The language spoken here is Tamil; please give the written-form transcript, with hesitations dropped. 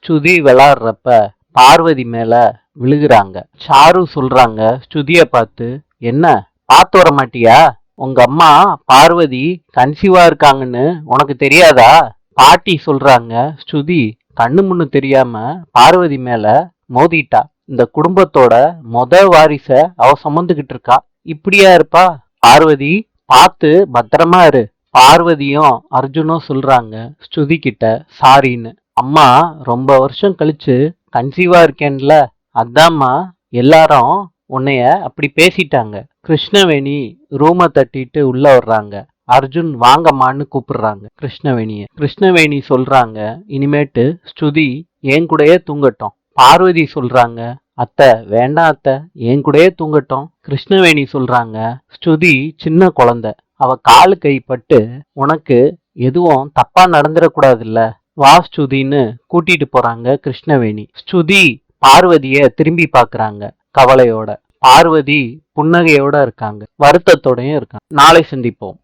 ஸ்ருதி விளாடுறப்ப பார்வதி மேல விழுகுறாங்க. சாரு சொல்றாங்க ஸ்ருதிய பார்த்து, என்ன பார்த்து வர மாட்டியா? உங்க அம்மா பார்வதி கன்சீவா இருக்காங்கன்னு உனக்கு தெரியாதா? பாட்டி சொல்றாங்க ஸ்ருதி கண்ணு முன்னு தெரியாம பார்வதி மேல மோதிட்டா. இந்த குடும்பத்தோட வாரிச அவ சுமந்துகிட்டு இருக்கா. இப்படியா இருப்பா? பார்வதி பார்த்து பத்திரமா இரு. பார்வதியும் அர்ஜுனும் சொல்றாங்க ஸ்ருதி கிட்ட சாரின்னு. அம்மா ரொம்ப வருஷம் கழிச்சு கன்சீவா இருக்கேன்ல, அதாம்மா எல்லாரும் உன்னைய அப்படி பேசிட்டாங்க. கிருஷ்ணவேணி ரூமை தட்டிட்டு உள்ள வர்றாங்க. அர்ஜுன் வாங்கம்மான்னு கூப்பிடுறாங்க கிருஷ்ணவேணிய. கிருஷ்ணவேணி சொல்றாங்க இனிமேட்டு ஸ்ருதி என் கூடயே தூங்கட்டும். பார்வதி சொல்றாங்க அத்தை வேண்டாம் அத்தை, என் கூடயே தூங்கட்டும். கிருஷ்ணவேணி சொல்றாங்க ஸ்ருதி சின்ன குழந்தை, அவ காலு கை பட்டு உனக்கு எதுவும் தப்பா நடந்துடக்கூடாதுல்ல, வா ஸ்ருதின்னு கூட்டிட்டு போறாங்க கிருஷ்ணவேணி. ஸ்ருதி பார்வதிய திரும்பி பாக்குறாங்க கவலையோட. பார்வதி புன்னகையோட இருக்காங்க, வருத்தத்தோடயும் இருக்காங்க. நாளை சந்திப்போம்.